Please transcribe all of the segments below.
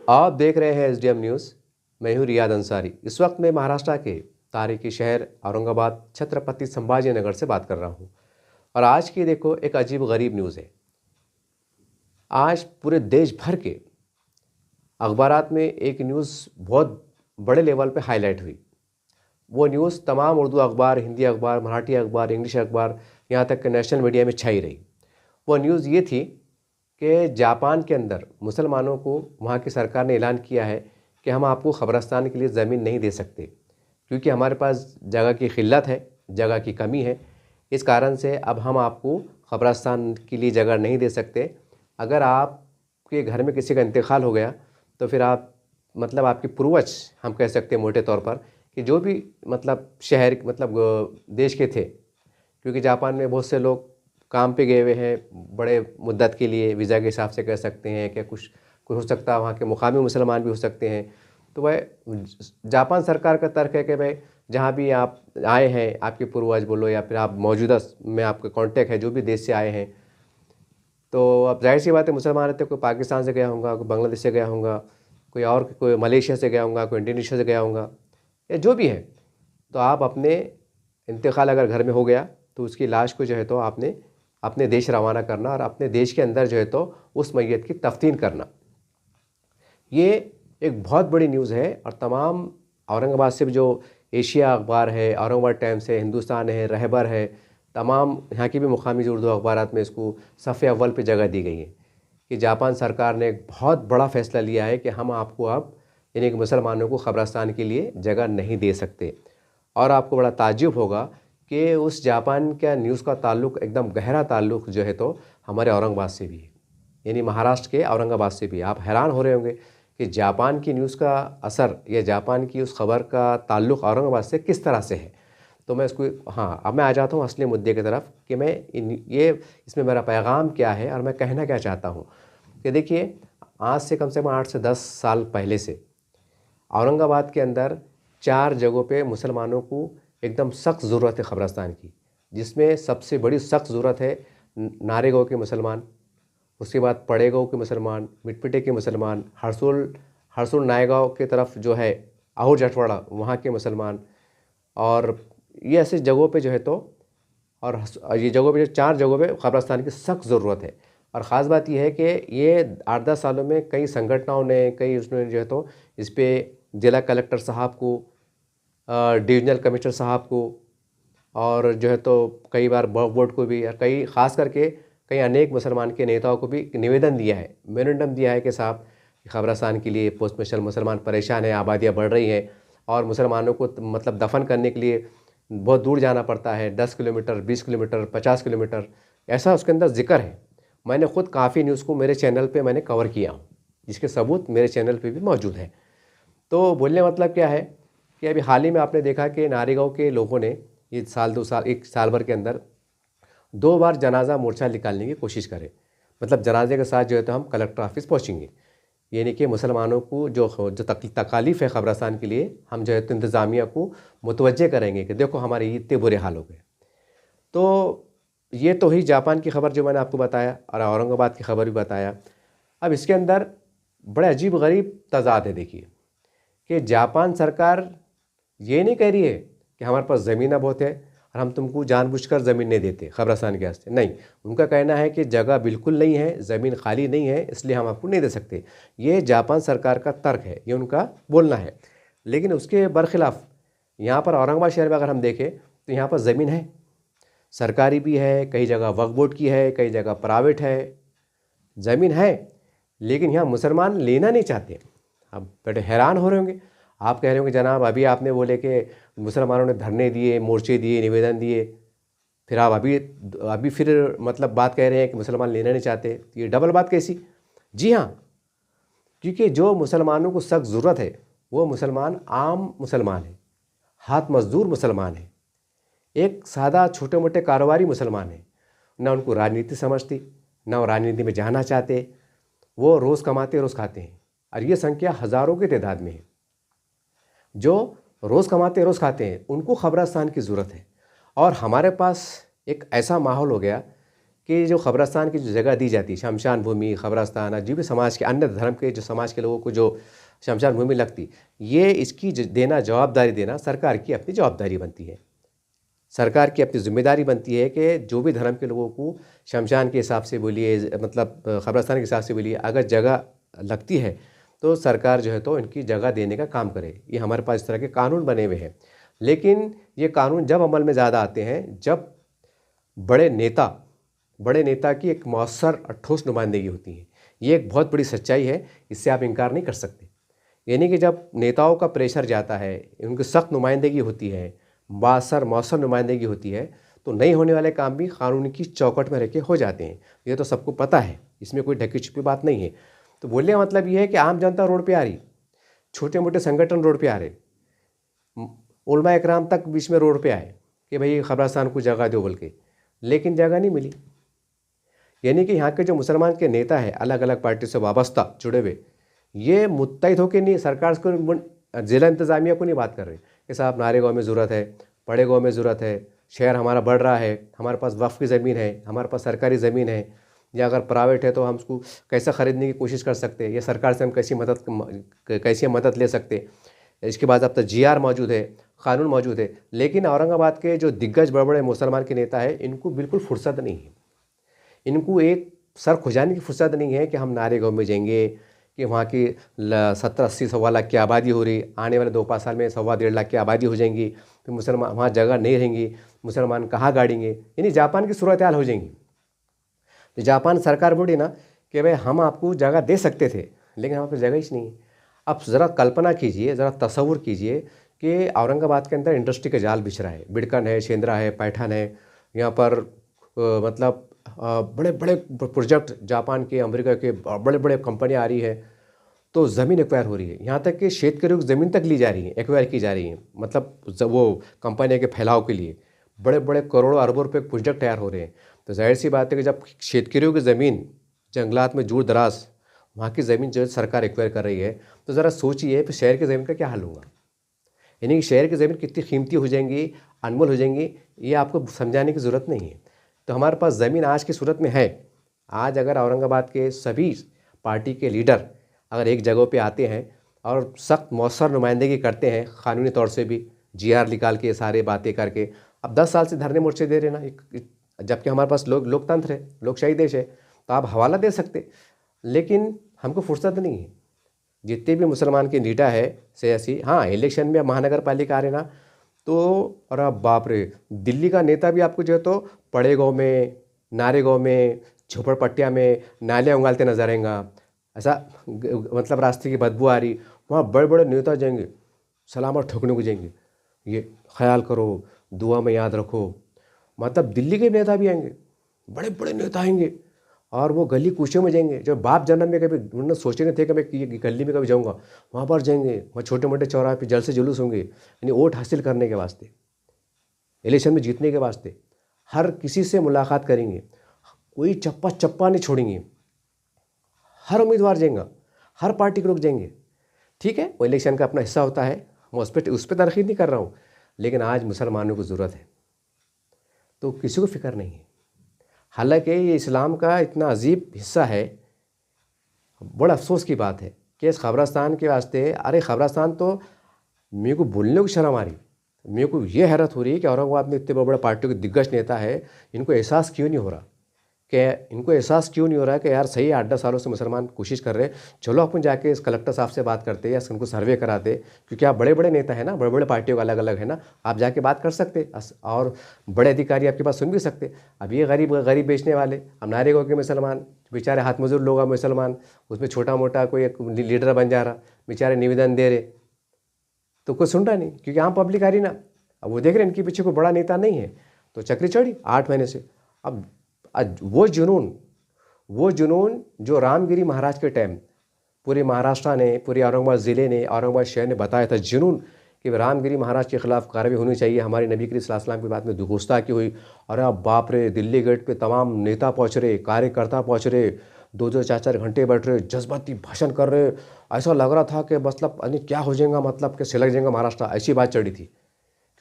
आप देख रहे हैं एसडीएम न्यूज़। मैं हूं रियाद अंसारी। इस वक्त मैं महाराष्ट्र के तारीखी शहर औरंगाबाद छत्रपति संभाजी नगर से बात कर रहा हूं। और आज की देखो एक अजीब गरीब न्यूज़ है। आज पूरे देश भर के अखबारात में एक न्यूज़ बहुत बड़े लेवल पे हाईलाइट हुई। वो न्यूज़ तमाम उर्दू अखबार, हिंदी अखबार, मराठी अखबार, इंग्लिश अखबार, यहाँ तक कि नेशनल मीडिया में छाई रही। वो न्यूज़ ये थी कि जापान के अंदर मुसलमानों को वहाँ की सरकार ने ऐलान किया है कि हम आपको ख़बरस्तान के लिए ज़मीन नहीं दे सकते, क्योंकि हमारे पास जगह की किल्लत है, जगह की कमी है। इस कारण से अब हम आपको ख़बरस्तान के लिए जगह नहीं दे सकते। अगर आपके घर में किसी का इंतकाल हो गया तो फिर आप मतलब आपके पूर्वज, हम कह सकते हैं मोटे तौर पर, कि जो भी मतलब शहर देश के थे, क्योंकि जापान में बहुत से लोग काम पे गए हुए हैं बड़े मुद्दत के लिए, वीज़ा के हिसाब से कह सकते हैं कि कुछ हो सकता है वहाँ के मुकामी मुसलमान भी हो सकते हैं। तो वह जापान सरकार का तर्क है कि भाई जहाँ भी आप आए हैं, आपके पूर्वज बोलो या फिर आप मौजूदा में आपके कांटेक्ट है जो भी देश से आए हैं, तो अब जाहिर सी बात है मुसलमान रहते, कोई पाकिस्तान से गया होगा, कोई बांग्लादेश से गया होगा, कोई मलेशिया से गया होगा, कोई इंडोनेशिया से गया होगा, या जो भी है। तो आप अपने इंतकाल अगर घर में हो गया तो उसकी लाश को जो है तो आपने अपने देश रवाना करना और अपने देश के अंदर जो है तो उस मैयत की तफ्तीन करना। ये एक बहुत बड़ी न्यूज़ है। और तमाम औरंगाबाद से भी जो एशिया अखबार है, औरंगाबाद टाइम्स है, हिंदुस्तान है, रहबर है, तमाम यहाँ की भी मुकामी जो उर्दू अखबारात में इसको सफ़े अव्वल पे जगह दी गई है कि जापान सरकार ने एक बहुत बड़ा फ़ैसला लिया है कि हम आपको अब यानी कि मुसलमानों को क़ब्रिस्तान के लिए जगह नहीं दे सकते। और आपको बड़ा ताज्जुब होगा कि उस जापान का न्यूज़ का ताल्लुक़, एकदम गहरा ताल्लुक़ जो है तो हमारे औरंगाबाद से भी है, यानी महाराष्ट्र के औरंगाबाद से भी। आप हैरान हो रहे होंगे कि जापान की न्यूज़ का असर या जापान की उस खबर का ताल्लुक़ औरंगाबाद से किस तरह से है। तो मैं इसको अब मैं आ जाता हूँ असली मुद्दे की तरफ कि मैं इसमें मेरा पैगाम क्या है और मैं कहना क्या चाहता हूँ। कि देखिए, आज से कम 8 से 10 साल पहले से औरंगाबाद के अंदर 4 जगहों पे मुसलमानों को एकदम सख्त ज़रूरत है क़ब्रिस्तान की, जिसमें सबसे बड़ी सख्त ज़रूरत है नारेगाँव के मुसलमान, उसके बाद पड़ेगाँव के मुसलमान, मिटपिटे के मुसलमान, हरसुल नायगाँव की तरफ जो है आहूर जटवाड़ा, वहाँ के मुसलमान। और ये ऐसी जगहों पे जो है तो और ये जगहों पे, 4 जगहों पे क़ब्रिस्तान की सख्त ज़रूरत है। और ख़ास बात यह है कि ये 8-10 सालों में कई संगठनों ने, कई उसमें जो है तो इस पर ज़िला कलेक्टर साहब को, डिविजनल कमिश्नर साहब को, और जो है तो कई बार बोर्ड को भी, और कई ख़ास करके कई अनेक मुसलमान के नेताओं को भी निवेदन दिया है, मेमोरेंडम दिया है कि साहब क़ब्रिस्तान के लिए पोस्ट स्पेशल मुसलमान परेशान हैं, आबादियाँ बढ़ रही हैं और मुसलमानों को मतलब दफन करने के लिए बहुत दूर जाना पड़ता है, 10 किलोमीटर, 20 किलोमीटर, 50 किलोमीटर, ऐसा उसके अंदर जिक्र है। मैंने ख़ुद काफ़ी न्यूज़ को मेरे चैनल पे मैंने कवर किया हूँ, जिसके सबूत मेरे चैनल पे भी मौजूद हैं। तो बोलने मतलब क्या है कि अभी हाल ही में आपने देखा कि नारेगाँव के लोगों ने ये साल 2 साल, 1 साल भर के अंदर 2 बार जनाजा मोर्चा निकालने की कोशिश करे। मतलब जनाजे के साथ जो है तो हम कलेक्टर ऑफिस पहुँचेंगे, यानी कि मुसलमानों को जो तकालीफ़ है क़ब्रिस्तान के लिए, हम जो है तो इंतज़ामिया को मुतवज्जे करेंगे कि देखो हमारे इतने बुरे हाल हो गए। तो ये तो ही जापान की ख़बर जो मैंने आपको बताया, और औरंगाबाद की ख़बर भी बताया। अब इसके अंदर बड़े अजीब गरीब तज़ाद है। देखिए कि जापान सरकार ये नहीं कह रही है कि हमारे पास ज़मीन बहुत है और हम तुमको जानबूझकर ज़मीन नहीं देते क़ब्रिस्तान के वास्ते, नहीं। उनका कहना है कि जगह बिल्कुल नहीं है, ज़मीन खाली नहीं है, इसलिए हम आपको नहीं दे सकते। ये जापान सरकार का तर्क है, ये उनका बोलना है। लेकिन उसके बरखिलाफ़ यहाँ पर औरंगाबाद शहर में अगर हम देखें तो यहाँ पर ज़मीन है, सरकारी भी है, कई जगह वक्फ बोर्ड की है, कई जगह प्राइवेट है, ज़मीन है। लेकिन यहाँ मुसलमान लेना नहीं चाहते। अब बड़े हैरान हो रहे होंगे, आप कह रहे होंगे जनाब अभी आपने बोले कि मुसलमानों ने धरने दिए, मोर्चे दिए, निवेदन दिए, फिर आप अभी फिर मतलब बात कह रहे हैं कि मुसलमान लेना नहीं चाहते। ये डबल बात कैसी? जी हाँ, क्योंकि जो मुसलमानों को सख्त ज़रूरत है वो मुसलमान आम मुसलमान है, हाथ मजदूर मुसलमान है, एक सादा छोटे मोटे कारोबारी मुसलमान है। ना उनको राजनीति समझती, ना वो राजनीति में जाना चाहते, वो रोज़ कमाते रोज़ खाते हैं। और ये संख्या हज़ारों की तादाद में है। जो रोज़ कमाते रोज़ खाते हैं उनको क़ब्रिस्तान की ज़रूरत है। और हमारे पास एक ऐसा माहौल हो गया कि जो कब्रस्तान की जो जगह दी जाती है, शमशान भूमि, कब्रस्तान, जो भी समाज के अन्य धर्म के जो समाज के लोगों को जो शमशान भूमि लगती, ये इसकी देना, जवाबदारी देना सरकार की अपनी जवाबदारी बनती है। सरकार की अपनी जिम्मेदारी बनती है कि जो भी धर्म के लोगों को शमशान के हिसाब से बोलिए, मतलब कब्रस्तान के हिसाब से बोलिए, अगर जगह लगती है तो सरकार जो है तो इनकी जगह देने का काम करे। ये हमारे पास इस तरह के कानून बने हुए हैं। लेकिन ये कानून जब अमल में ज़्यादा आते हैं, जब बड़े नेता की एक मौसर और ठोस नुमाइंदगी होती है। ये एक बहुत बड़ी सच्चाई है, इससे आप इनकार नहीं कर सकते। यानी कि जब नेताओं का प्रेशर जाता है, उनकी सख्त नुमाइंदगी होती है, मौसर नुमाइंदगी होती है, तो नहीं होने वाले काम भी कानून की चौकट में रह के हो जाते हैं। ये तो सबको पता है, इसमें कोई ढकी छुपी बात नहीं है। तो बोलने का मतलब ये है कि आम जनता रोड पे आ रही, छोटे मोटे संगठन रोड पे आ रहे, उलमा इकराम तक बीच में रोड पे आए कि भाई कब्रस्तान को जगह दो बोल के, लेकिन जगह नहीं मिली। यानी कि यहाँ के जो मुसलमान के नेता है, अलग अलग पार्टी से वाबस्ता जुड़े हुए, ये मुत्तहिद होकर नहीं सरकार को, ज़िला इंतज़ामिया को नहीं बात कर रहे कि साहब नारे गाँव में ज़रूरत है, बड़े गाँव में ज़रूरत है, शहर हमारा बढ़ रहा है, हमारे पास वक्फ की ज़मीन है, हमारे पास सरकारी ज़मीन है, या अगर प्राइवेट है तो हम उसको कैसे ख़रीदने की कोशिश कर सकते हैं, या सरकार से हम कैसी मदद ले सकते हैं। इसके बाद अब तक GR मौजूद है, कानून मौजूद है, लेकिन औरंगाबाद के जो दिग्गज बड़े बड़े मुसलमान के नेता है, इनको बिल्कुल फुर्सत नहीं है। इनको एक सर खुजाने की फुर्सत नहीं है कि हम नारे गाँव में जाएंगे कि वहाँ की 70-80 सवा लाख की आबादी हो रही, आने वाले 2-5 साल में 1.25 लाख की आबादी हो जाएंगी, फिर मुसलमान वहाँ जगह नहीं रहेंगी, मुसलमान कहाँ गाड़ेंगे, यानी जापान की सूरत हाल हो जाएंगी। तो जापान सरकार बोली ना कि भाई हम आपको जगह दे सकते थे, लेकिन हमारे पास जगह ही नहीं है। अब ज़रा कल्पना कीजिए, ज़रा तसव्वुर कीजिए कि औरंगाबाद के अंदर इंडस्ट्री का जाल बिछ रहा है, बिडकन है, शेंद्रा है, पैठन है, यहाँ पर मतलब बड़े बड़े प्रोजेक्ट जापान के, अमेरिका के बड़े बड़े कंपनियाँ आ रही है, तो ज़मीन एक्वायर हो रही है। यहाँ तक कि शेतकरियों की ज़मीन तक ली जा रही है, एक्वायर की जा रही है, मतलब वो कंपनियों के फैलाव के लिए बड़े बड़े करोड़ों अरबों रुपये प्रोजेक्ट तैयार हो रहे हैं। तो जाहिर सी बात है कि जब शेतकरियों की ज़मीन जंगलात में दूर दराज वहाँ की ज़मीन जो सरकार एक्वायर कर रही है, तो ज़रा सोचिए फिर शहर की ज़मीन का क्या हाल होगा। यानी कि शहर की ज़मीन कितनी कीमती हो जाएंगी, अनमोल हो जाएंगी, ये आपको समझाने की ज़रूरत नहीं है। तो हमारे पास ज़मीन आज की सूरत में है। आज अगर औरंगाबाद के सभी पार्टी के लीडर अगर एक जगह पे आते हैं और सख्त मौसर नुमाइंदगी करते हैं, कानूनी तौर से भी GR निकाल के सारे बातें करके, अब 10 साल से धरने मोर्चे दे रहे ना, जबकि हमारे पास लोकतंत्र है, लोकशाही देश है, तो आप हवाला दे सकते, लेकिन हमको फुर्सत नहीं है। जितने भी मुसलमान के नीटा है सियासी, हाँ इलेक्शन में महानगर पालिका आ रहे ना, तो और अब बाप रे, दिल्ली का नेता भी आपको जो है तो पड़े गाँव में, नारे गाँव में, झोपड़पट्टिया में नालियाँ उंगालते नजर आएंगा। ऐसा मतलब रास्ते की बदबू आ रही, वहाँ बड़े बड़े नेता जाएंगे, सलाम और ठोकने को जाएंगे। ये ख्याल करो, दुआ में याद रखो। मतलब दिल्ली के नेता भी आएंगे, बड़े बड़े नेता आएंगे, और वो गली कूचों में जाएंगे जो बाप जन्म में कभी उन्होंने सोचे नहीं थे कि मैं ये गली में कभी जाऊँगा, वहाँ पर जाएंगे। वहाँ छोटे मोटे चौराहे पे जलसे जुलूस होंगे, यानी वोट हासिल करने के वास्ते, इलेक्शन में जीतने के वास्ते। हर किसी से मुलाकात करेंगे, कोई चप्पा नहीं छोड़ेंगे, हर उम्मीदवार जाएंगे, हर पार्टी के लोग जाएंगे। ठीक है, वो इलेक्शन का अपना हिस्सा होता है, मैं उस पर तरकीब नहीं कर रहा हूँ, लेकिन आज मुसलमानों को ज़रूरत है तो किसी को फिक्र नहीं है। हालांकि ये इस्लाम का इतना अजीब हिस्सा है, बड़ा अफसोस की बात है कि इस कब्रस्तान के वास्ते, अरे कब्रस्तान तो मेरे को बोलने को शर्म आ रही। मेरे को ये हैरत हो रही है कि औरंगाबाद में इतने बड़े बड़े पार्टियों के दिग्गज नेता है, इनको एहसास क्यों नहीं हो रहा कि यार सही है, 8-10 सालों से मुसलमान कोशिश कर रहे हैं, चलो अपन जाके इस कलेक्टर साहब से बात करते या उनको सर्वे कराते, क्योंकि आप बड़े बड़े नेता है ना, बड़े बड़े पार्टियों का अलग अलग है ना, आप जाके बात कर सकते और बड़े अधिकारी आपके पास सुन भी सकते। अब ये गरीब बेचने वाले, अब नारे गाँव के मुसलमान बेचारे हाथ मजदूर लोग हैं मुसलमान, उसमें छोटा मोटा कोई एक लीडर बन जा रहा, बेचारे निवेदन दे रहे, तो कोई सुन रहा नहीं, क्योंकि आम पब्लिक आ रही ना। अब वो देख रहे हैं इनके पीछे कोई बड़ा नेता नहीं है, तो चक्री चढ़ी 8 महीने से। अब वो जुनून जो रामगिरी महाराज के टाइम पूरे महाराष्ट्र ने, पूरे औरंगाबाद ज़िले ने, औरंगाबाद शहर ने बताया था जुनून कि रामगिरी महाराज के खिलाफ कार्रवाई होनी चाहिए, हमारे नबी करीम सल्लल्लाहु अलैहि वसल्लम की बात में गुस्ताखी हुई। और अब बाप रे, दिल्ली गेट पे तमाम नेता पहुँच रहे, कार्यकर्ता पहुँच रहे, 2-2 4-4 घंटे बैठ रहे, जज्बाती भाषण कर रहे, ऐसा लग रहा था कि मतलब अरे क्या हो जाएगा, मतलब कि सिलक जाएगा महाराष्ट्र, ऐसी बात चढ़ी थी।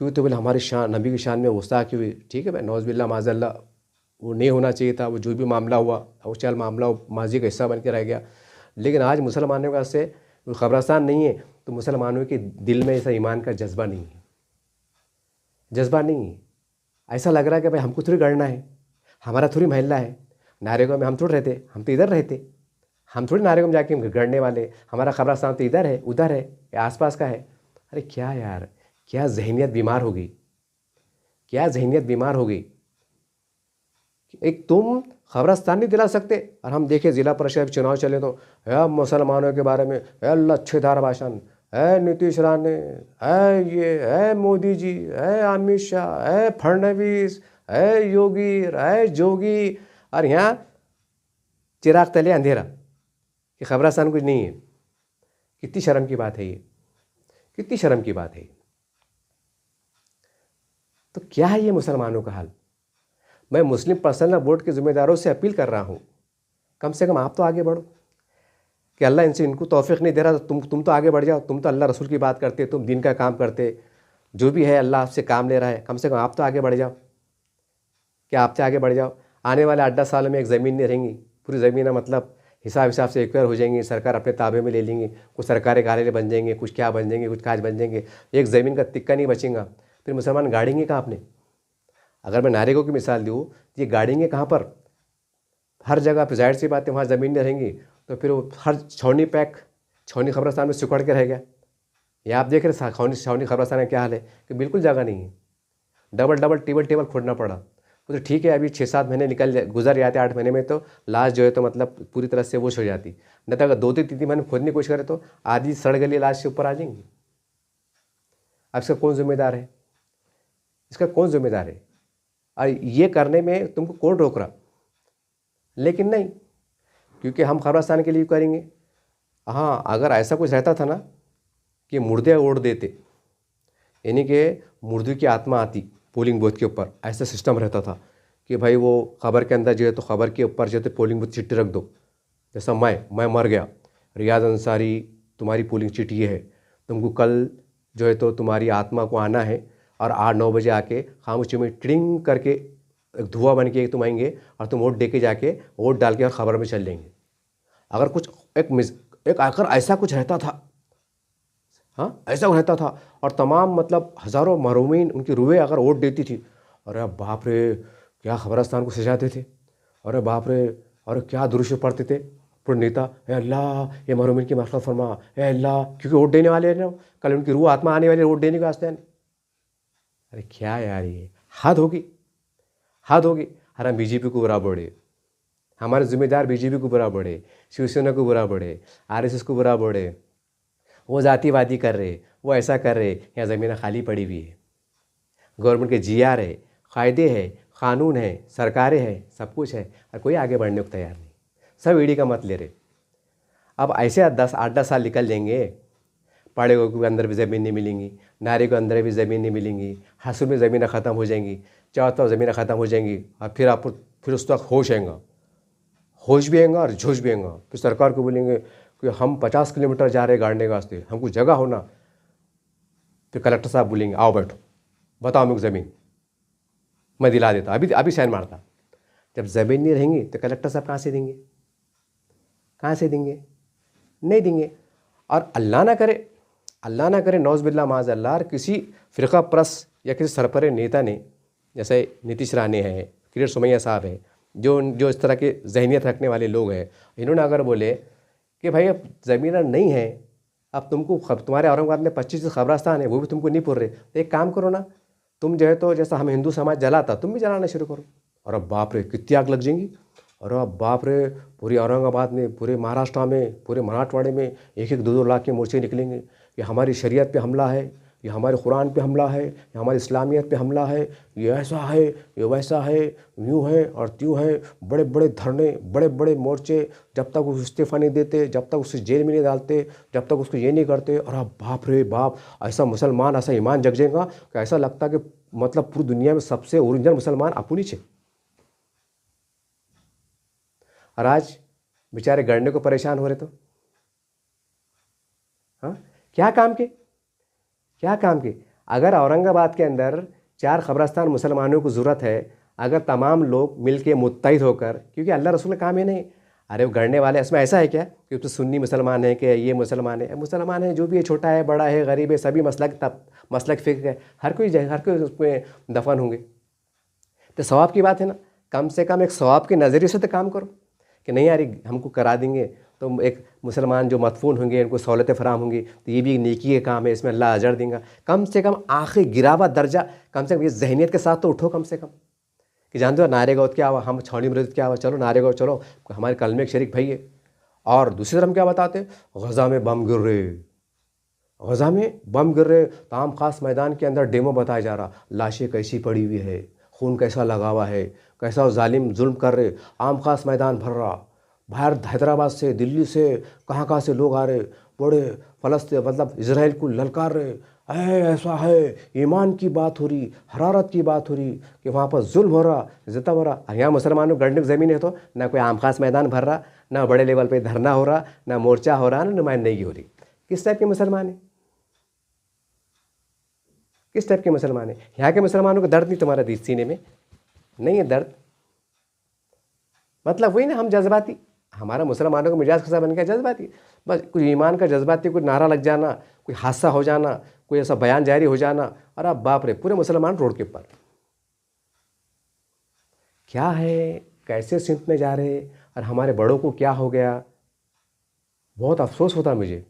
क्यों? तो बोले हमारी शान, नबी की शान में गुस्ताखी हुई। ठीक है भाई, नौज़ बिल्लाह माज़ल्ला, वो नहीं होना चाहिए था, वो जो भी मामला हुआ वो चल मामला माजी का हिस्सा बन के रह गया। लेकिन आज मुसलमानों का से ख़बरस्तान नहीं है तो मुसलमानों के दिल में ऐसा ईमान का जज्बा नहीं है, जज्बा नहीं है। ऐसा लग रहा है कि भाई हमको थोड़ी गढ़ना है, हमारा थोड़ी महल्ला है, नारेगांव में हम थोड़ी रहते, हम तो इधर रहते, हम थोड़ी नारेगांव में जाके गढ़ने वाले, हमारा ख़बरस्तान तो इधर है, उधर है, आसपास का है। अरे क्या यार, क्या जहनीत बीमार हो गई, क्या जहनीत बीमार हो गई। एक तुम ख़बरस्तान नहीं दिला सकते और हम देखें ज़िला परिषद चुनाव चले तो है मुसलमानों के बारे में है लच्छेदार भाषण, है नीतीश राणे, है ये, है मोदी जी, है अमित शाह, है फडणवीस, है योगी, है जोगी, और यहाँ चिराग तले अंधेरा कि ख़बरस्तान कुछ नहीं है। कितनी शर्म की बात है ये, कितनी शर्म की बात है। तो क्या है ये मुसलमानों का हाल। मैं मुस्लिम पर्सनल बोर्ड के ज़िम्मेदारों से अपील कर रहा हूँ, कम से कम आप तो आगे बढ़ो कि अल्लाह इनको तौफीक नहीं दे रहा तो तुम तो आगे बढ़ जाओ। तुम तो अल्लाह रसूल की बात करते, तुम दीन का काम करते, जो भी है अल्लाह आपसे काम ले रहा है, कम से कम आप तो आगे बढ़ जाओ। क्या आपसे आगे बढ़ जाओ। आने वाले 8-10 साल में एक ज़मीन नहीं रहेंगी, पूरी ज़मीन मतलब हिसाब से एक्वायर हो जाएंगी, सरकार अपने ताबे में ले लेंगी, कुछ सरकारी कार्यालय बन जाएंगे, कुछ क्या बन जाएंगे, कुछ काज बन जाएंगे, एक ज़मीन का तिक्का नहीं बचेगा। फिर मुसलमान गाड़ेंगे कहाँ अपने। अगर मैं नारेगांव की मिसाल दूँ, ये गाड़ेंगे कहाँ पर। हर जगह पर जाहिर सी बात है वहाँ ज़मीन नहीं रहेंगी तो फिर वो हर छावनी पैक, छावनी ख़बरस्तान में सिकुड़ के रह गया। ये आप देख रहे छावनी ख़बरस्तान का क्या हाल है कि बिल्कुल जगह नहीं है, डबल टेबल खोदना पड़ा। तो ठीक है, अभी 6-7 महीने गुजर जाते, 8 महीने में तो लाश जो है तो मतलब पूरी तरह से वोश हो जाती। नहीं तो अगर 2-3 महीने खोदने की कोशिश करें तो आधी सड़ गली लाश से ऊपर आ जाएंगी। अब इसका कौन जिम्मेदार है, इसका कौन जिम्मेदार है। और ये करने में तुमको कौन रोक रहा। लेकिन नहीं, क्योंकि हम ख़बरस्तान के लिए करेंगे। हाँ, अगर ऐसा कुछ रहता था ना कि मुर्दे ओढ़ देते, यानी कि मुर्दे की आत्मा आती पोलिंग बूथ के ऊपर, ऐसा सिस्टम रहता था कि भाई वो खबर के अंदर जो है तो खबर के ऊपर जो है तो पोलिंग बूथ चिट्ठी रख दो। जैसा मैं मर गया, रियाज अंसारी तुम्हारी पोलिंग चिट्ठी है, तुमको कल जो है तो तुम्हारी आत्मा को आना है और 8-9 बजे आके खामोशी में टिंग करके एक धुआं बन के तुम आएंगे और तुम वोट दे के जाके वोट डाल के और ख़बर में चल लेंगे। अगर कुछ एक आखिर ऐसा कुछ रहता था, हाँ ऐसा रहता था, और तमाम मतलब हज़ारों महरूमीन उनकी रूहें अगर वोट देती थी, अरे बाप रे क्या ख़बरस्तान को सजाते थे, अरे बाप रे, अरे क्या दुरूद पढ़ते थे पूरे नेता, ए अल्लाह ये महरूमीन की मग़फ़िरत फरमा, ए अल्लाह, क्योंकि वोट देने वाले हैं ना, कल उनकी रूह आत्मा आने वाली वोट देने के वास्ते। अरे क्या यार, ये हद होगी, हद होगी। हर हम बीजेपी को बुरा बोले, हमारे ज़िम्मेदार बीजेपी को बुरा बोले, शिवसेना को बुरा बोले, आरएसएस को बुरा बोले, वो जातिवादी कर रहे, वो ऐसा कर रहे। यहाँ ज़मीन खाली पड़ी हुई है, गवर्नमेंट के जीआर है, क़ायदे है, क़ानून है, सरकारें हैं, सब कुछ है, और कोई आगे बढ़ने को तैयार नहीं। सब ईडी का मत ले रहे। अब ऐसे 8-10 साल निकल जाएंगे, पाड़ेगों के अंदर भी ज़मीन नहीं मिलेंगी, नारे के अंदर भी ज़मीन नहीं मिलेंगी, हसूल में ज़मीनें ख़त्म हो जाएंगी, चारों तरफ ज़मीनें ख़त्म हो जाएंगी, और फिर उस वक्त होश आएगा, होश भी आएगा और जोश भी आएगा। फिर सरकार को बोलेंगे कि हम 50 किलोमीटर जा रहे हैं गाड़ने के वास्ते, हमको जगह होना। फिर कलेक्टर साहब बोलेंगे आओ बैठो, बताओ मेरे को ज़मीन, मैं दिला देता, अभी साइन मारता। जब ज़मीन नहीं रहेंगी तो कलेक्टर साहब कहाँ से देंगे, कहाँ से देंगे, नहीं देंगे। और अल्लाह ना करे नौज़ बिल्ला माज़ अल्लाह, किसी फ़िरक़ा परस्त या किसी सरपरे नेता ने, जैसे नीतीश राणे है, किरीट सोमैया साहब है, जो इस तरह के जहनीत रखने वाले लोग हैं, इन्होंने अगर बोले कि भाई अब ज़मीन नहीं है, अब तुमको तुम्हारे औरंगाबाद में 25 ख़बरस्तान है, वो भी तुमको नहीं पुर रहे, तो एक काम करो ना, तुम जो है तो जैसा हम हिंदू समाज जलाता तुम भी जलाना शुरू करो। और अब बाप रे कितनी आग लग जाएंगी, और अब बाप रे पूरे औरंगाबाद में, पूरे महाराष्ट्र में, पूरे मराठवाड़े में 1-2 लाख के मोर्चे निकलेंगे कि हमारी शरीयत पे हमला है, ये हमारे कुरान पे हमला है, ये हमारी इस्लामियत पे हमला है, ये ऐसा है, ये वैसा है, यूँ है और त्यों है। बड़े बड़े धरने, बड़े बड़े मोर्चे, जब तक वो इस्तीफ़ा नहीं देते, जब तक उसे जेल में नहीं डालते, जब तक उसको ये नहीं करते। और अब बाप रे बाप, ऐसा मुसलमान, ऐसा ईमान जग जाएगा कि ऐसा लगता कि मतलब पूरी दुनिया में सबसे ओरिजिनल मुसलमान अपुनी छे। और आज बेचारे गढ़ने को परेशान हो रहे, तो हाँ क्या काम के, क्या काम के। अगर औरंगाबाद के अंदर 4 क़ब्रस्तान मुसलमानों को ज़रूरत है, अगर तमाम लोग मिल के मुत्तहिद होकर, क्योंकि अल्लाह रसूल का काम है नहीं, अरे वो गढ़ने वाले इसमें ऐसा है क्या कि तो सुन्नी मुसलमान है कि ये मुसलमान है, मुसलमान है जो भी है, छोटा है बड़ा है गरीब है, सभी मसलक फ़िक्र है, हर कोई उसमें दफन होंगे। तो सवाब की बात है ना, कम से कम एक सवाब के नज़रिए से तो काम करो कि नहीं यार हमको करा देंगे तो एक मुसलमान जो मदफून होंगे उनको सहूलतें फराम होंगी, तो ये भी एक नेकी के काम है, इसमें अल्लाह अजर देगा। कम से कम आखिरी गिरावा दर्जा, कम से कम ये जहनीत के साथ तो उठो कम से कम कि जानते हो नारे गौत क्या हुआ, हम छावनी मृद क्या हुआ, चलो नारे गौत चलो, हमारे कलमे के शरीक भाई है। और दूसरी तरफ क्या बताते, गज़ा में बम गिर रहे, गज़ा में बम गिर रहे, ताम खास मैदान के अंदर डेमो बताया जा रहा, लाशें कैसी पड़ी हुई है, खून कैसा लगा हुआ है, कैसा जालिम जुल्म कर रहे, आम खास मैदान भर रहा, बाहर हैदराबाद से दिल्ली से कहाँ से लोग आ रहे, बड़े फ़लस्तीन मतलब इजराइल को ललकार रहे, ऐसा है, ईमान की बात हो रही, हरारत की बात हो रही कि वहाँ पर जुल्म हो रहा, ज़िता हो रहा। यहाँ मुसलमानों गढ़ने की ज़मीन है तो ना कोई आम खास मैदान भर रहा, ना बड़े लेवल पे धरना हो रहा, ना मोर्चा हो रहा, ना नुमाइंदगी हो रही। किस टाइप के मुसलमान हैं, किस टाइप के मुसलमान हैं? यहाँ के मुसलमानों को दर्द नहीं तुम्हारा दिल सीने में नहीं है दर्द, मतलब वही ना, हम जज्बाती, हमारा मुसलमानों का मिजाज कैसा बन गया, जज्बाती, बस कुछ ईमान का जज्बाती, कुछ नारा लग जाना, कोई हादसा हो जाना, कोई ऐसा बयान जारी हो जाना, और अब बाप रे पूरे मुसलमान रोड के ऊपर। क्या है, कैसे सिंध में जा रहे, और हमारे बड़ों को क्या हो गया। बहुत अफसोस होता है मुझे,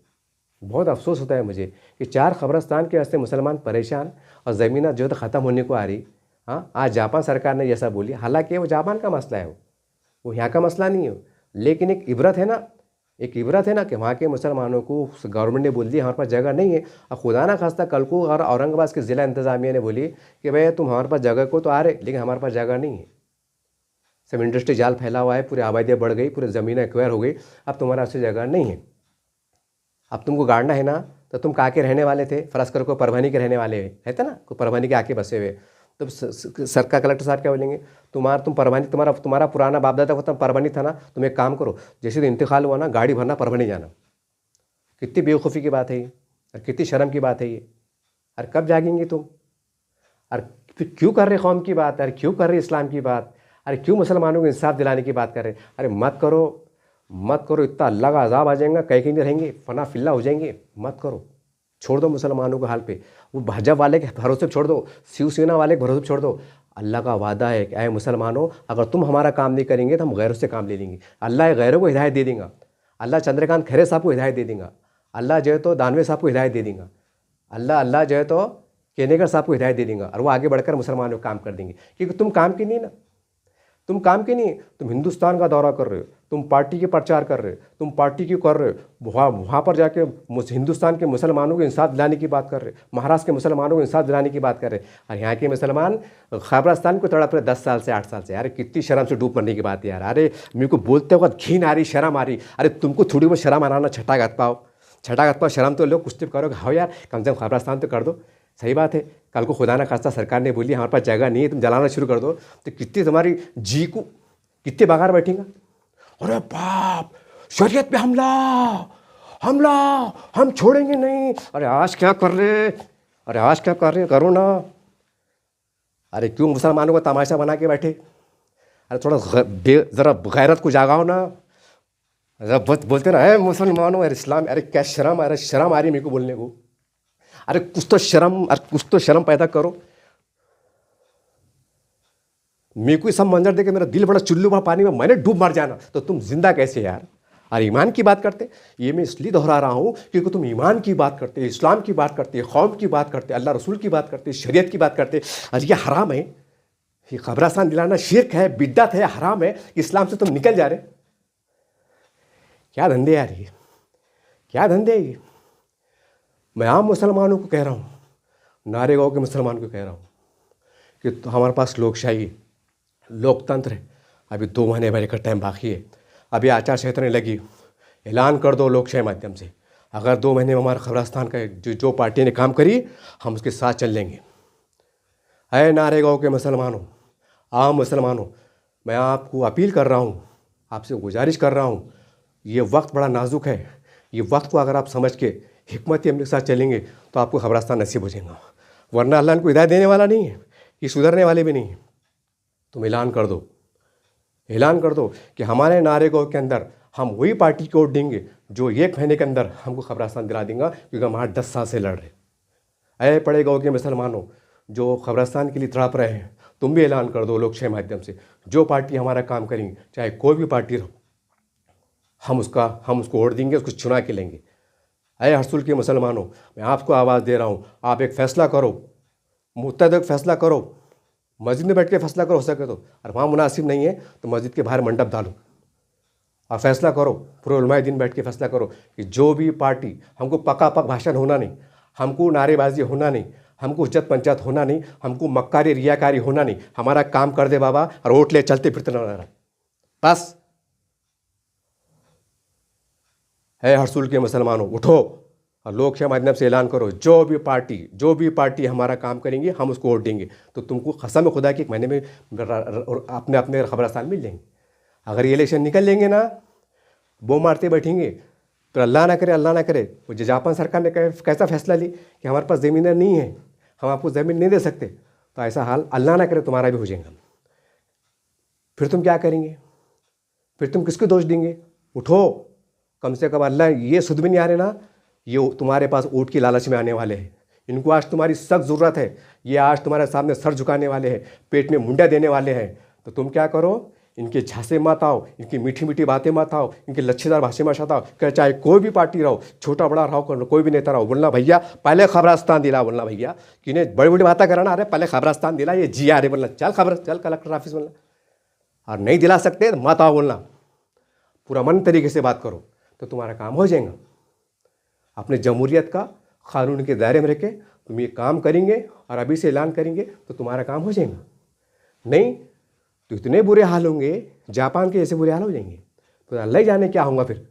बहुत अफसोस होता है मुझे कि 4 कब्रिस्तान के वास्ते मुसलमान परेशान, और ज़मीन जो तो ख़त्म होने को आ रही। हाँ, आज जापान सरकार ने जैसा बोली, हालांकि वो जापान का मसला है, वो यहाँ का मसला नहीं है, लेकिन एक इबरत है ना, एक इबरत है ना कि वहाँ के मुसलमानों को गवर्नमेंट ने बोल दिया हमारे पास जगह नहीं है। और खुदा ना खास्ता कल को और औरंगाबाद के ज़िला इंतज़ामिया ने बोली कि भाई तुम हमारे पास जगह को तो आ रहे, लेकिन हमारे पास जगह नहीं है, सब इंडस्ट्री जाल फैला हुआ है, पूरी आबादियाँ बढ़ गई, पूरी ज़मीन एक्वायर हो गई, अब तुम्हारे पास जगह नहीं है। अब तुमको गाड़ना है ना, तो तुम कहाँ के रहने वाले थे, फ़र्ज़ करो को परभनी के रहने वाले है थे ना, कोई परभनी के आके बसे हुए, तो सरकार कलेक्टर साहब क्या बोलेंगे, तुम परभनी, तुम्हारा पुराना बाप दादा का परभनी था ना, तुम एक काम करो, जैसे तो इंतकाल हुआ ना, गाड़ी भरना परभनी जाना। कितनी बेवकूफ़ी की बात है ये, और कितनी शर्म की बात है ये। और कब जागेंगे तुम, और फिर क्यों कर रहे कौम की बात, अरे क्यों कर रहे इस्लाम की बात, अरे क्यों मुसलमानों को इंसाफ दिलाने की बात कर रहे। अरे मत करो, मत करो, इतना अल्लाह का अजाब आ जाएगा, कहीं नहीं रहेंगे, फना फिल्ला हो जाएंगे, मत करो, छोड़ दो मुसलमानों के हाल पे। वो भाजपा वाले के भरोसे छोड़ दो, शिवसेना वाले के भरोसे छोड़ दो। अल्लाह का वादा है कि आए मुसलमानों, अगर तुम हमारा काम नहीं करेंगे तो हम गैरों से काम ले लेंगे। अल्लाह गैरों को हिदायत दे देगा, अल्लाह चंद्रकांत खैरे साहब को हिदायत दे देगा, अल्लाह जो है तो दानवे साहब को हिदायत दे देगा, अल्लाह जो है तो केनेगर साहब को हिदायत दे देगा, और वो आगे बढ़कर मुसलमानों का काम कर देंगे। क्योंकि तुम काम की नहीं ना, तुम काम के नहीं, तुम हिंदुस्तान का दौरा कर रहे हो, तुम पार्टी के प्रचार कर रहे हो, तुम पार्टी की कर रहे हो, वहाँ पर जाके हिंदुस्तान के मुसलमानों को इंसाफ दिलाने की बात कर रहे, महाराष्ट्र के मुसलमानों को इंसाफ दिलाने की बात कर रहे, और यहाँ के मुसलमान खैबरस्तान को तड़प रहे 10 साल से 8 साल से। यार कितनी शर्म से डूब मरने की बात है यार। अरे मेरे को बोलते वक्त घिन आ रही, शर्म आ रही। अरे तुमको थोड़ी बहुत शर्म आना, छठा गत पाओ, शर्म तो लो, कुछ तो करो, हाओ यार, कम से कम खैबरस्तान तो कर दो। सही बात है, कल को खुदा ना खास्ता सरकार ने बोली हमारे पास जगह नहीं है, तुम जलाना शुरू कर दो, तो कितनी तुम्हारी जी को कितने बागार बैठेंगे। अरे बाप, शरीयत पे हमला, हमला, हम छोड़ेंगे नहीं। अरे आज क्या कर रहे, अरे आज क्या कर रहे, करो ना। अरे क्यों मुसलमानों को तमाशा बना के बैठे। अरे थोड़ा ज़रा गैरत को जागाओ ना। जब बोलते ना है मुसलमानों, अरे इस्लाम, अरे क्या शर्म, अरे शर्म आ रही मेरे को बोलने को। अरे कुछ तो शर्म, अरे कुछ तो शर्म पैदा करो। मेरे को सब मंजर देके मेरा दिल बड़ा चुल्लू बड़ा पानी में मैंने डूब मर जाना, तो तुम जिंदा कैसे यार। और ईमान की बात करते, ये मैं इसलिए दोहरा रहा हूँ क्योंकि तुम ईमान की बात करते, इस्लाम की बात करते, कौम की बात करते, अल्लाह रसूल की बात करते, शरीयत की बात करते, और ये हराम है, ये कब्रिस्तान दिलाना शिर्क है, बिद्दत है, हराम है, इस्लाम से तुम निकल जा रहे। क्या धंधे यार ये, क्या धंधे ये। मैं आम मुसलमानों को कह रहा हूँ, नारेगांव के मुसलमान को कह रहा हूँ कि तो हमारे पास लोकशाही है, लोकतंत्र है। अभी 2 महीने भरे का टाइम बाकी है, अभी आचार संहिता ने लगी, ऐलान कर दो लोकशाही माध्यम से, अगर 2 महीने में हमारा खबरस्तान का जो पार्टी ने काम करी हम उसके साथ चल लेंगे। अय नारेगांव के मुसलमानों, आम मुसलमानों, मैं आपको अपील कर रहा हूँ, आपसे गुजारिश कर रहा हूँ, ये वक्त बड़ा नाजुक है, ये वक्त को अगर आप समझ के हिकमत अमली के साथ चलेंगे तो आपको खबरस्तान नसीब हो जाएगा, वरना अल्लाह इनको हिदायत देने वाला नहीं है, ये सुधरने वाले भी नहीं है। तुम ऐलान कर दो, ऐलान कर दो कि हमारे नारेगांव के अंदर हम वही पार्टी को वोट देंगे जो 1 महीने के अंदर हमको खबरस्तान दिला देंगे, क्योंकि हम 8-10 साल से लड़ रहे। अरे पड़े गाँव के मुसलमानों जो खबरस्तान के लिए तड़प रहे हैं, तुम भी ऐलान कर दो लोकशाही माध्यम से, जो पार्टी हमारा काम करेंगे, चाहे कोई भी पार्टी रहो, हम उसको वोट देंगे, उसको चुना के लेंगे। अरे हरसुल के मुसलमानों, मैं आपको आवाज़ दे रहा हूँ, आप एक फ़ैसला करो, मुत्तहद फैसला करो, मस्जिद में बैठ के फैसला करो हो सके तो, और वहाँ मुनासिब नहीं है तो मस्जिद के बाहर मंडप डालो और फैसला करो, पूरे उलमाए दिन बैठ के फैसला करो कि जो भी पार्टी, हमको पका पक भाषण होना नहीं, हमको नारेबाजी होना नहीं, हमको इज्जत पंचायत होना नहीं, हमको मक्कारी रियाकारी होना नहीं, हमारा काम कर दे बाबा और वोट ले चलते फिरते ना रहा। बस है हरसुल के मुसलमानों, उठो और लोकशाही माध्यम से ऐलान करो, जो भी पार्टी हमारा काम करेंगे हम उसको वोट देंगे। तो तुमको कसम खुदा की 1 महीने में अपने अपने खबरस्तान मिल जाएंगे। अगर ये इलेक्शन निकल लेंगे ना, वो मारते बैठेंगे तो अल्लाह ना करे वो जापान सरकार ने कैसा फैसला ली कि हमारे पास ज़मीन नहीं है, हम आपको ज़मीन नहीं दे सकते, तो ऐसा हाल अल्लाह ना करे तुम्हारा भी हो जाएगा। फिर तुम क्या करेंगे? फिर तुम किसको दोष देंगे? उठो, कम से कम अल्लाह ये सुध भी नहीं आ रहे ना, ये तुम्हारे पास वोट की लालच में आने वाले हैं, इनको आज तुम्हारी सख्त ज़रूरत है, ये आज तुम्हारे सामने सर झुकाने वाले हैं, पेट में मुंडा देने वाले हैं। तो तुम क्या करो, इनके झांसे मत आओ, इनकी मीठी मीठी बातें मत आओ, इनकी लच्छेदार भाषा मत आओ, चाहे कोई भी पार्टी रहो, छोटा बड़ा रहो, कोई भी नेता रहो, बोलना भैया पहले खबरस्तान दिला, बोलना भैया कि इन्हें बड़ी बड़ी बातें कराना, अरे पहले खबरस्तान दिला, ये जी आ रहे, बोलना चल कलेक्टर ऑफिस बोलना, और नहीं दिला सकते तो मत आओ बोलना, पूरा मन तरीके से बात करो तो तुम्हारा काम हो जाएगा। अपने जमहूरियत का कानून के दायरे में रह के तुम ये काम करेंगे और अभी से ऐलान करेंगे तो तुम्हारा काम हो जाएगा। नहीं तो इतने बुरे हाल होंगे, जापान के जैसे बुरे हाल हो जाएंगे, तो अल्लाह ही जाने क्या होगा। फिर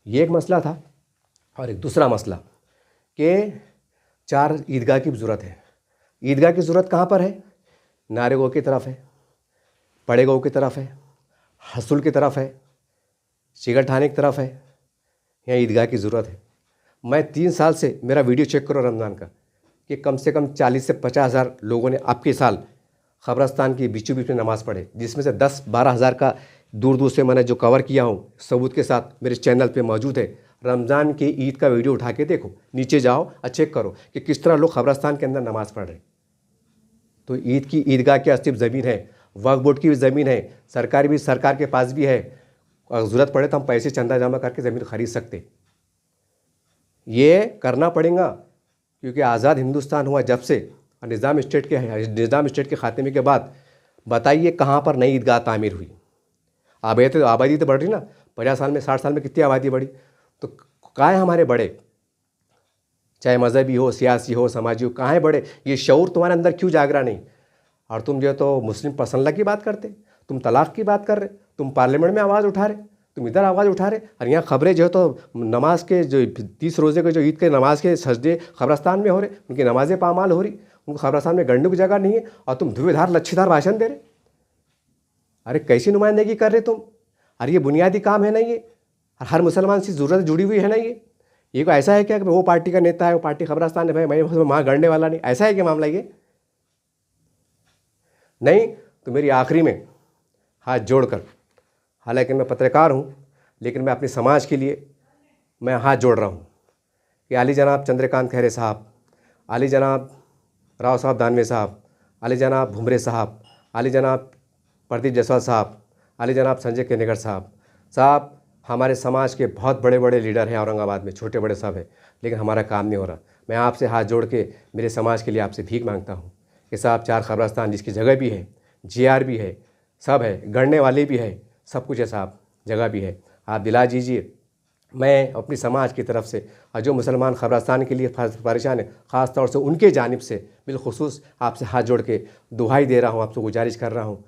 ये एक मसला था। और एक दूसरा मसला कि 4 ईदगाह की ज़रूरत है। ईदगाह की ज़रूरत कहाँ पर है? नारेगांव की तरफ है, बड़े गाँव की तरफ है, हरसुल की तरफ है, शिगर थाने की तरफ है, यहाँ ईदगाह की ज़रूरत है। मैं 3 साल से, मेरा वीडियो चेक करो रमज़ान का, कि कम से कम 40 से 50 हज़ार लोगों ने आपके साल खबरस्तान के बीचों बीच में नमाज़ पढ़े, जिसमें से 10-12 हज़ार का दूर दूर से मैंने जो कवर किया हूँ सबूत के साथ मेरे चैनल पे मौजूद है। रमज़ान के ईद का वीडियो उठा के देखो, नीचे जाओ और चेक करो कि किस तरह लोग खबरस्तान के अंदर नमाज़ पढ़ रहे। तो ईद की ईदगाह के अस्तित्व ज़मीन है, वक्फ बोर्ड की भी ज़मीन है, सरकार के पास भी है, अगर ज़रूरत पड़े तो हम पैसे चंदा जमा करके ज़मीन खरीद सकते। ये करना पड़ेगा क्योंकि आज़ाद हिंदुस्तान हुआ जब से, निज़ाम स्टेट के खात्मे के बाद बताइए कहाँ पर नई ईदगाह तामीर हुई। आबादी तो बढ़ रही ना, 50 साल में 60 साल में कितनी आबादी बढ़ी। तो कहाँ है हमारे बड़े, चाहे मज़हबी हो, सियासी हो, समाजी हो, कहाँ है बड़े? ये शऊर तुम्हारे अंदर क्यों जागरा नहीं? और तुम जो तो मुस्लिम पर्सनल की बात करते, तुम तलाक़ की बात कर रहे, तुम पार्लियामेंट में आवाज़ उठा रहे, तुम इधर आवाज़ उठा रहे, और यहाँ खबरें जो है तो नमाज के जो 30 रोज़े के जो ईद के नमाज के सजदे खबरस्तान में हो रहे, उनकी नमाज़ें पामाल हो रही, उनको खबरस्तान में गढ़ने की जगह नहीं है, और तुम धुएंधार लच्छेदार भाषण दे रहे। अरे कैसी नुमाइंदगी कर रहे तुम? अरे ये बुनियादी काम है ना ये, हर मुसलमान से ज़रूरत जुड़ी हुई है ना ये कोई ऐसा है क्या कि वो पार्टी का नेता है, वो पार्टी खबरस्तान है, भाई मैं वहाँ गढ़ने वाला नहीं, ऐसा है क्या मामला ये? नहीं तो मेरी आखिरी में हाथ जोड़कर, हालांकि मैं पत्रकार हूँ लेकिन मैं अपने समाज के लिए मैं हाथ जोड़ रहा हूँ कि आली जनाब चंद्रकांत खैरे साहब, आली जनाब राव साहब दानवे साहब, आली जनाब भुमरे साहब, आली जनाब प्रदीप जायसवाल साहब, आली जनाब संजय केनेगर साहब हमारे समाज के बहुत बड़े बड़े लीडर हैं औरंगाबाद में, छोटे बड़े सब हैं, लेकिन हमारा काम नहीं हो रहा। मैं आपसे हाथ जोड़ के मेरे समाज के लिए आपसे भीख मांगता हूँ कि साहब 4 खबरस्तान जिसकी जगह भी है, GR भी है, सब है, गढ़ने वाले भी है, सब कुछ है साहब, जगह भी है, आप दिला दीजिए। मैं अपनी समाज की तरफ से और जो मुसलमान खबरस्तान के लिए परेशान है, ख़ास तौर से उनके जानिब से बिलखुसूस आपसे हाथ जोड़ के दुहाई दे रहा हूँ, आपसे गुजारिश कर रहा हूँ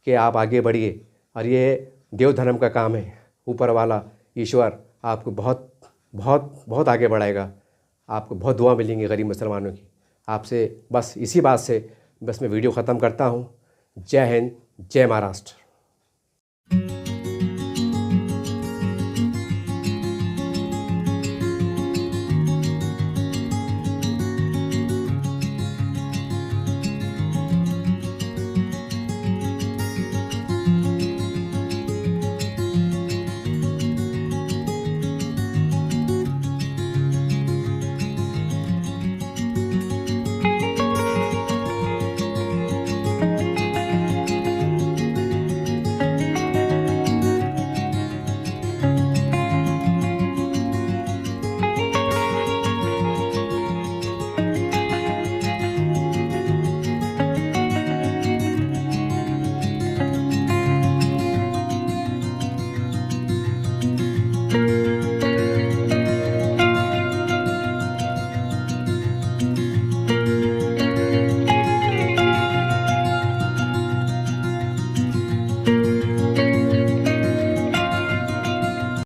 कि आप आगे बढ़िए। और ये देव धर्म का काम है, ऊपर वाला ईश्वर आपको बहुत बहुत बहुत आगे बढ़ाएगा, आपको बहुत दुआ मिलेंगी गरीब मुसलमानों की। आपसे बस इसी बात से बस मैं वीडियो ख़त्म करता हूँ। जय हिंद, जय महाराष्ट्र।